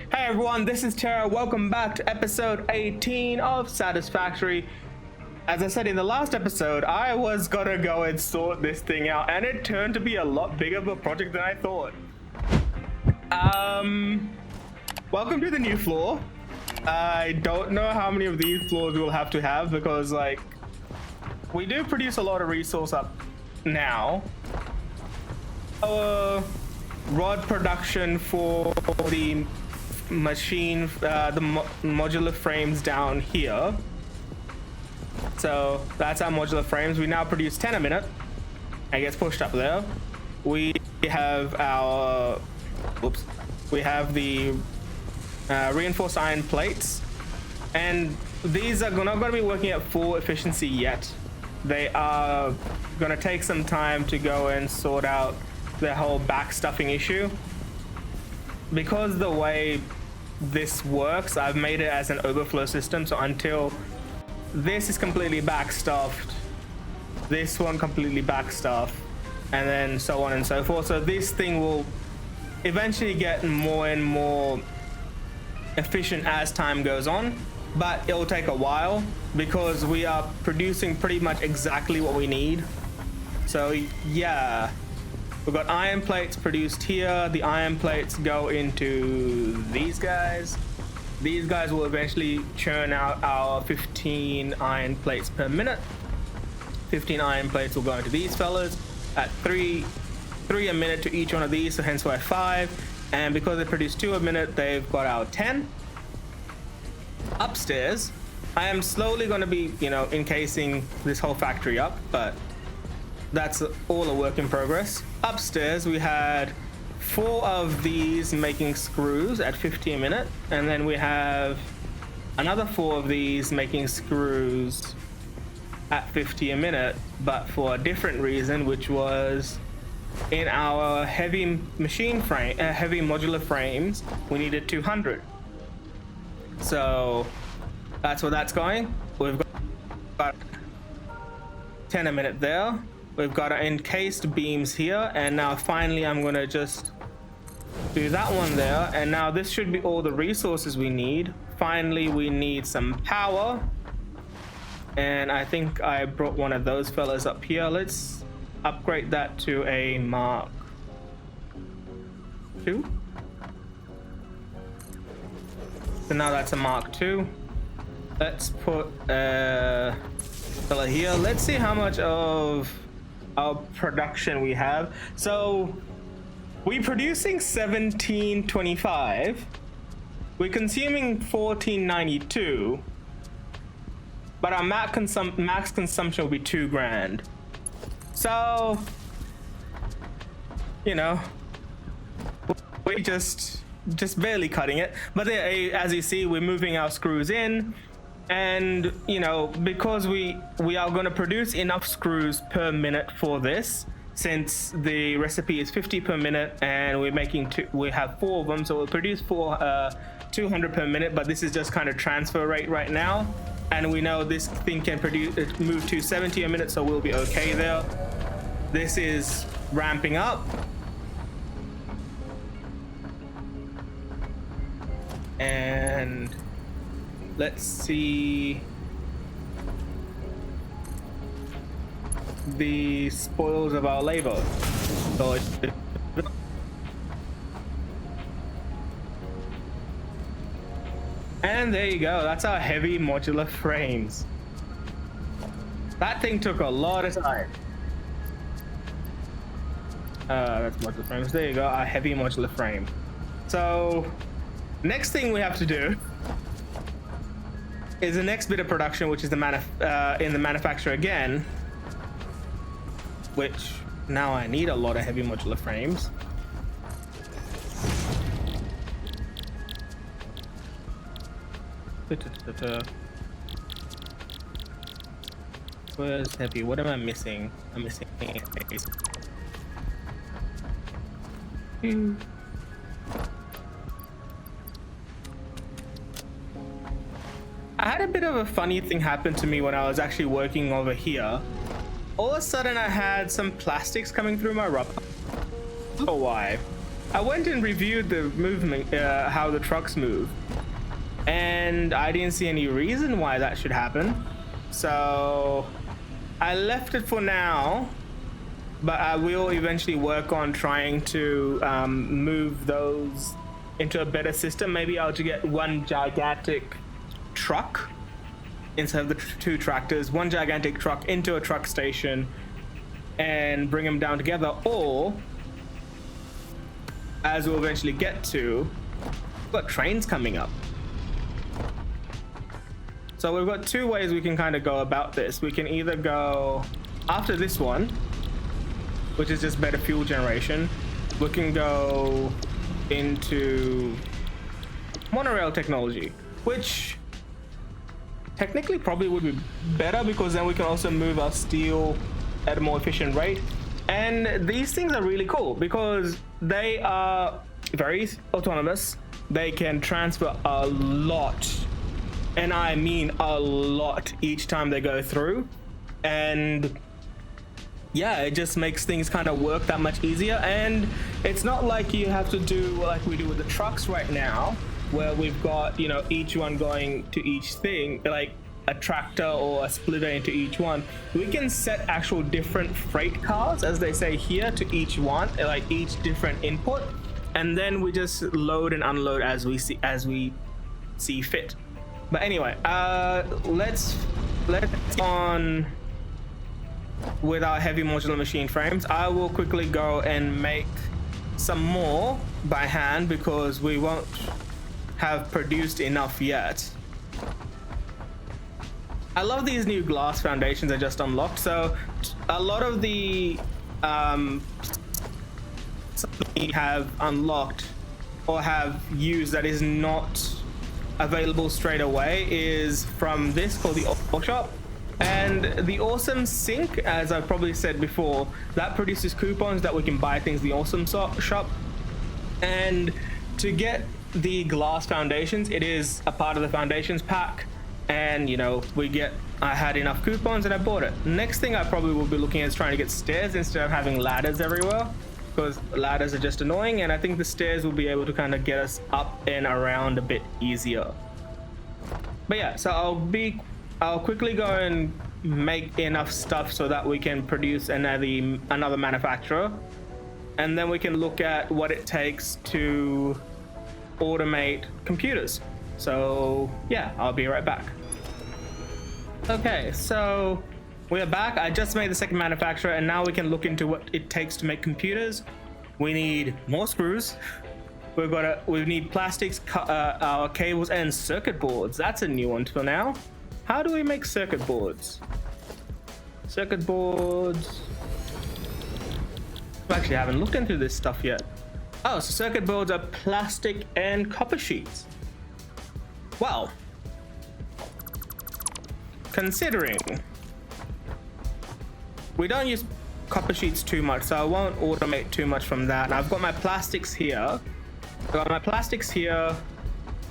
Hey everyone, this is Tara. Welcome back to episode 18 of Satisfactory. As I said in the last episode, I was gonna go and sort this thing out, and it turned to be a lot bigger of a project than I thought. Welcome to the new floor. I don't know how many of these floors we'll have to have because, like, we do produce a lot of resource up now. Our rod production for the machine, the modular frames down here. So that's our modular frames. We now produce 10 a minute. It gets pushed up there. We have our, we have the reinforced iron plates, and these are not going to be working at full efficiency yet. They are going to take some time to go and sort out the whole backstuffing issue. Because the way this works, I've made it as an overflow system, so until this is completely backstuffed, this one completely backstuffed, and then so on and so forth. So this thing will eventually get more and more efficient as time goes on, but it'll take a while because we are producing pretty much exactly what we need. So yeah, we've got iron plates produced here. The iron plates go into these guys. These guys will eventually churn out our 15 iron plates per minute. 15 iron plates will go into these fellas at three a minute to each one of these, so hence why 5. And because they produce 2 a minute, they've got our 10. Upstairs, I am slowly going to be, encasing this whole factory up, but that's all a work in progress. Upstairs, we had 4 of these making screws at 50 a minute, and then we have another 4 of these making screws at 50 a minute, but for a different reason, which was in our heavy machine frame, heavy modular frames, we needed 200. So that's where that's going. We've got 10 a minute there. We've got our encased beams here, and now finally I'm gonna just do that one there, and now this should be all the resources we need. Finally, we need some power, and I think I brought one of those fellas up here. Let's upgrade that to a Mark 2. So now that's a Mark 2. Let's put a fella here. Let's see how much of our production we have. So we're producing 1725. We're consuming 1492. But our max consumption will be 2 grand. So, we just barely cutting it. But as you see, we're moving our screws in, and because we are going to produce enough screws per minute for this, since the recipe is 50 per minute, and we're making we have 4 of them, so we'll produce 200 per minute. But this is just kind of transfer rate right now. And we know this thing can move to 70 a minute, so we'll be okay there. This is ramping up. And let's see the spoils of our labor. So and there you go, that's our heavy modular frames. That thing took a lot of time. That's modular frames. There you go, our heavy modular frame. So next thing we have to do is the next bit of production, which is in the manufacturer again, which now I need a lot of heavy modular frames. Where's heavy? What am I missing? I'm missing I had a bit of a funny thing happen to me when I was actually working over here. All of a sudden I had some plastics coming through my rubber. I don't know why. I went and reviewed the movement, how the trucks move, and I didn't see any reason why that should happen. So I left it for now, but I will eventually work on trying to move those into a better system. Maybe I'll just get one gigantic truck instead of the two tractors, one gigantic truck into a truck station and bring them down together, or as we'll eventually get to, we've got trains coming up. So we've got two ways we can kind of go about this. We can either go after this one, which is just better fuel generation. We can go into monorail technology, which technically probably would be better because then we can also move our steel at a more efficient rate. And these things are really cool because they are very autonomous. They can transfer a lot, and I mean a lot, each time they go through. And yeah, it just makes things kind of work that much easier. And it's not like you have to do like we do with the trucks right now, where we've got, you know, each one going to each thing, like a tractor or a splitter into each one. We can set actual different freight cars, as they say here, to each one, like each different input, and then we just load and unload as we see fit. But anyway, let's on with our heavy modular machine frames. I will quickly go and make some more by hand because we won't have produced enough yet. I love these new glass foundations I just unlocked. So a lot of the we have unlocked or have used that is not available straight away is from this called the All Shop. And the Awesome Sync, as I've probably said before, that produces coupons that we can buy things in the Awesome Shop. And to get the glass foundations, it is a part of the foundations pack. And you know, I had enough coupons and I bought it. Next thing I probably will be looking at is trying to get stairs instead of having ladders everywhere, because ladders are just annoying, and I think the stairs will be able to kind of get us up and around a bit easier. But yeah, so I'll quickly go and make enough stuff so that we can produce another manufacturer, and then we can look at what it takes to automate computers. So yeah, I'll be right back. Okay, so we're back. I just made the second manufacturer, and now we can look into what it takes to make computers. We need more screws. We need plastics, our cables, and circuit boards. That's a new one for now. How do we make circuit boards? Circuit boards. I actually haven't looked into this stuff yet. Oh, so circuit boards are plastic and copper sheets. Well, considering we don't use copper sheets too much, so I won't automate too much from that. And I've got my plastics here.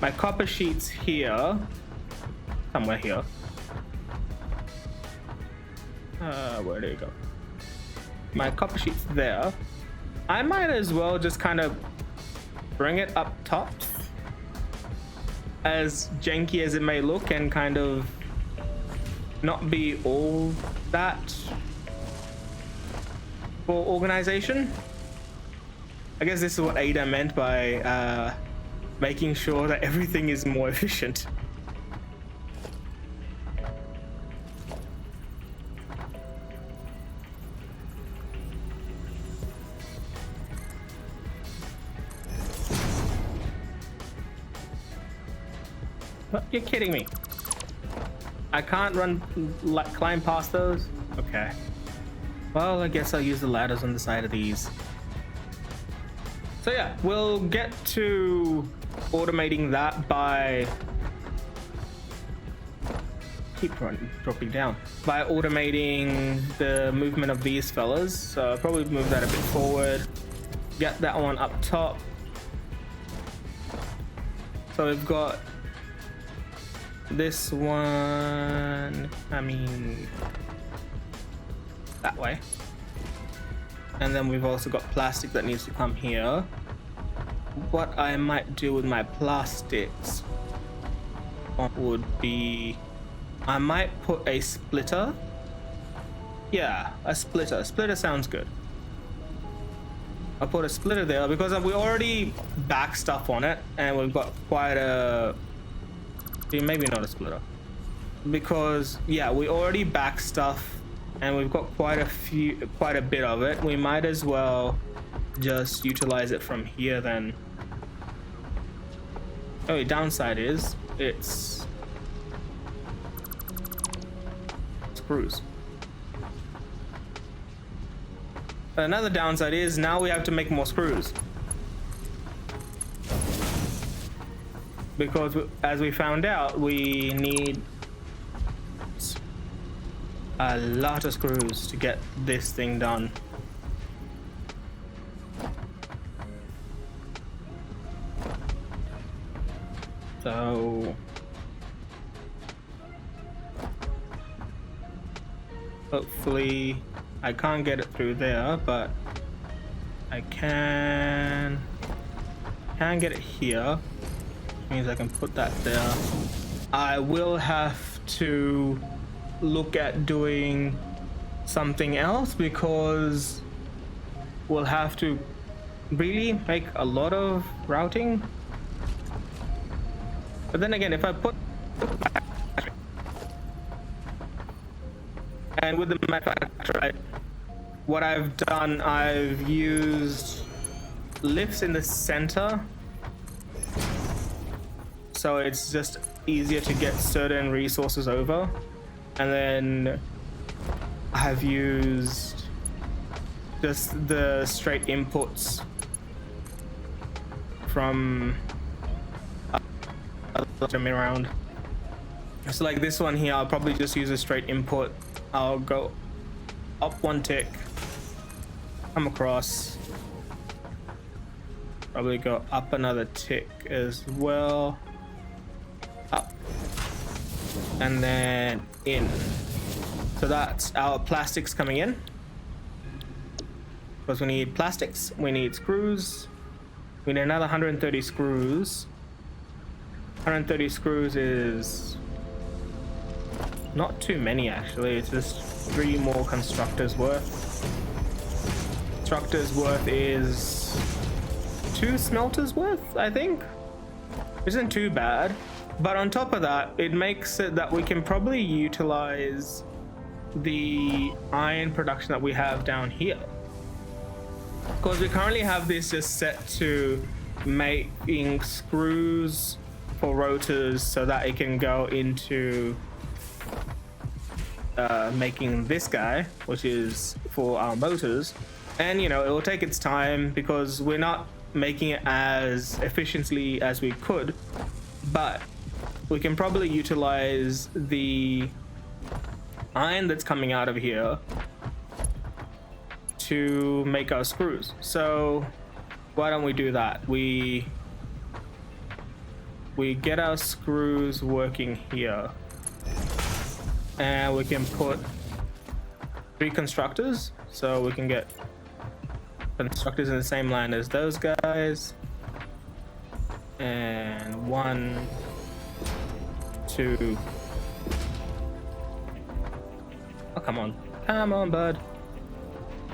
My copper sheets here, somewhere here. Where do you go? My copper sheets there. I might as well just kind of bring it up top, as janky as it may look, and kind of not be all that for organization. I guess this is what Ada meant by making sure that everything is more efficient. What? You're kidding me. I can't climb past those? Okay. Well, I guess I'll use the ladders on the side of these. So yeah, we'll get to automating that by dropping down by automating the movement of these fellas. So I'll probably move that a bit forward, get that one up top. So we've got this one, I mean that way, and then we've also got plastic that needs to come here. what I might do with my plastics would be, I might put a splitter. Yeah, a splitter. Splitter sounds good. I'll put a splitter there because we already back stuff on it, and we've got quite a, maybe not a splitter, because yeah, we already back stuff and we've got quite a bit of it. We might as well just utilize it from here then. Oh, the downside is it's screws. Another downside is now we have to make more screws, because as we found out, we need a lot of screws to get this thing done. So hopefully I can't get it through there, but I can get it here, which means I can put that there. I will have to look at doing something else because we'll have to really make a lot of routing. But then again, if I put, and with the manufacturer, what I've done, I've used lifts in the center, so it's just easier to get certain resources over. And then I've used just the straight inputs from around. So like this one here, I'll probably just use a straight input. I'll go up one tick, come across, probably go up another tick as well, up, and then in. So that's our plastics coming in, because we need plastics, we need screws, we need another 130 screws. 130 screws is not too many actually, it's just 3 more constructors worth. Constructors worth is 2 smelters worth, I think. Isn't too bad, but on top of that, it makes it that we can probably utilize the iron production that we have down here, because we currently have this just set to making screws for rotors so that it can go into making this guy, which is for our motors. And you know, it will take its time because we're not making it as efficiently as we could, but we can probably utilize the iron that's coming out of here to make our screws. So why don't we do that? We get our screws working here, and we can put 3 constructors, so we can get constructors in the same line as those guys, and 1, 2. Oh, come on bud,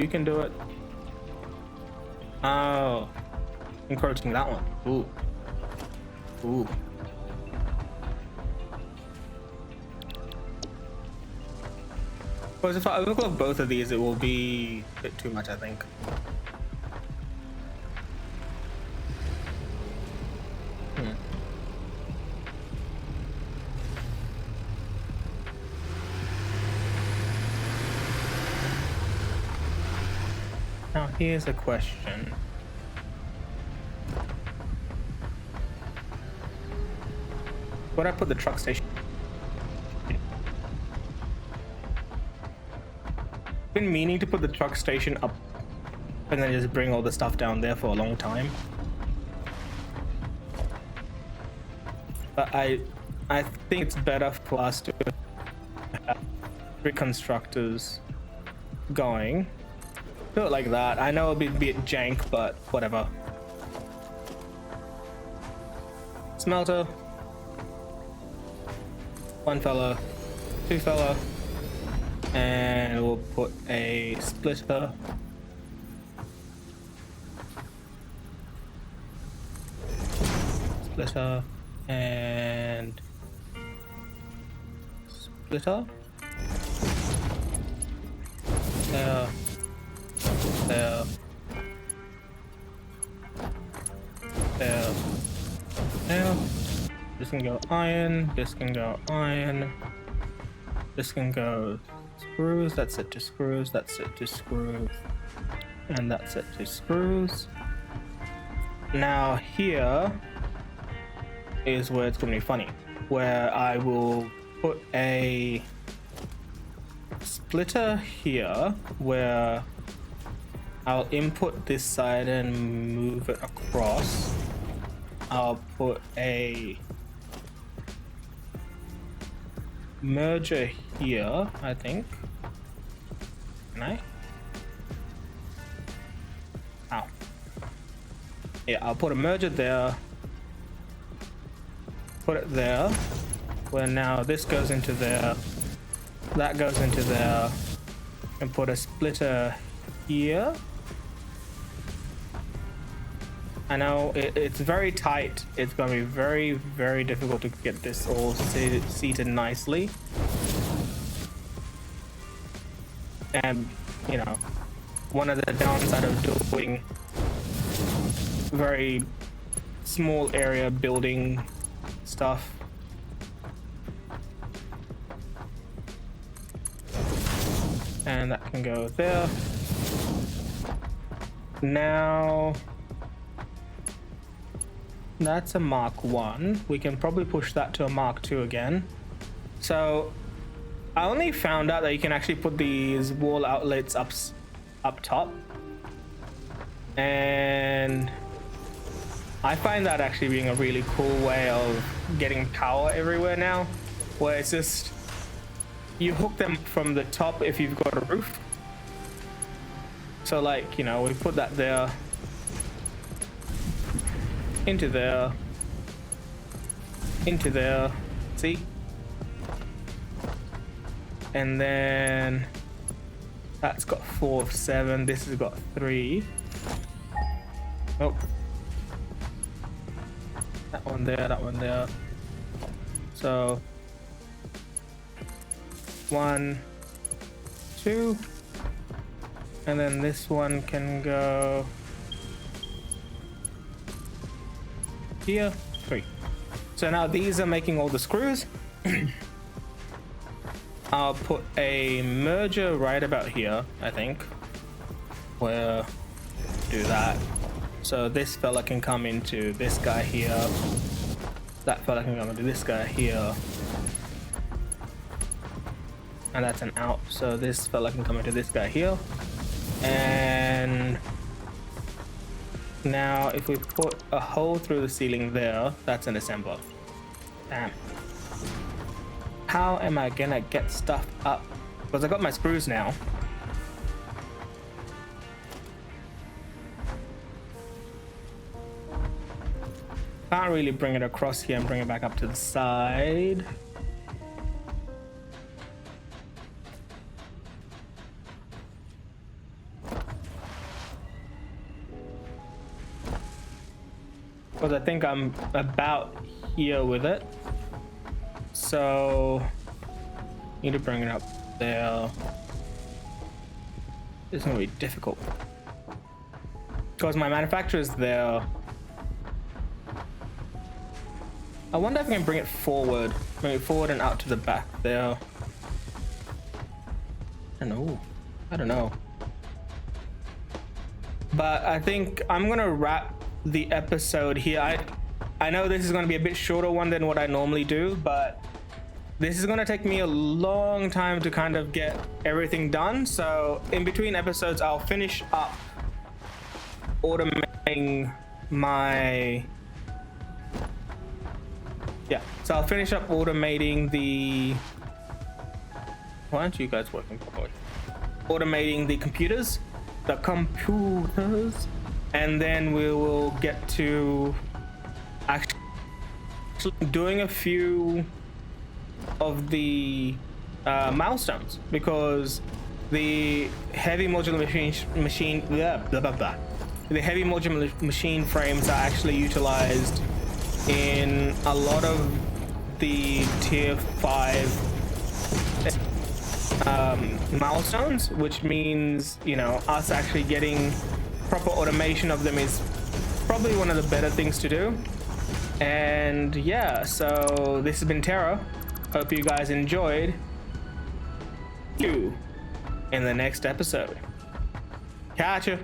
you can do it. Oh, encroaching that one. Ooh. Because if I overclock both of these, it will be a bit too much, I think. Now here's a question. Would I put the truck station? I've been meaning to put the truck station up and then just bring all the stuff down there for a long time. But I think it's better for us to have 3 constructors going. Do it like that. I know it'll be a bit jank, but whatever. smelter, one fella, two fella, and we'll put a splitter. Splitter and splitter. There. There. There. There. This can go iron. This can go iron. This can go screws. That's it to screws. That's it to screws. And that's it to screws. Now here is where it's going to be funny, where I will put a splitter here where I'll input this side and move it across. I'll put a merger here, I think. Can I? Ow. Yeah, I'll put a merger there. Put it there, where now this goes into there, that goes into there, and put a splitter here. I know it's very tight. It's going to be very, very difficult to get this all seated nicely. And, you know, one of the downside of doing very small area building stuff. And that can go there. Now that's a Mark 1. We can probably push that to a Mark 2 again. So I only found out that you can actually put these wall outlets up top. And I find that actually being a really cool way of getting power everywhere now, where it's just you hook them from the top if you've got a roof. So like, you know, we put that there, into there, into there, see? And then that's got 4 of 7, this has got 3. Oh. That one there, that one there. So 1, 2, and then this one can go here, 3. So now these are making all the screws. I'll put a merger right about here, I think, where do that. So this fella can come into this guy here. That fella can come into this guy here. And that's an out. So this fella can come into this guy here. And now if we put a hole through the ceiling there, that's an assembler. Damn. How am I gonna get stuff up? Because I got my screws now. Can't really bring it across here and bring it back up to the side. Because I think I'm about here with it. So need to bring it up there. It's gonna be difficult. Because my manufacturer's there. I wonder if I can bring it forward. Bring it forward and out to the back there. I don't know. But I think I'm gonna wrap the episode here. I know this is gonna be a bit shorter one than what I normally do, but this is gonna take me a long time to kind of get everything done. So in between episodes, I'll finish up automating my... Yeah, so I'll finish up automating the... Why aren't you guys working properly? Automating the computers. And then we will get to actually actually doing a few of the milestones, because the heavy modular machine frames are actually utilized in a lot of the tier 5 milestones, which means, you know, us actually getting proper automation of them is probably one of the better things to do. And yeah, so this has been Terra. Hope you guys enjoyed. See you in the next episode. Catch ya.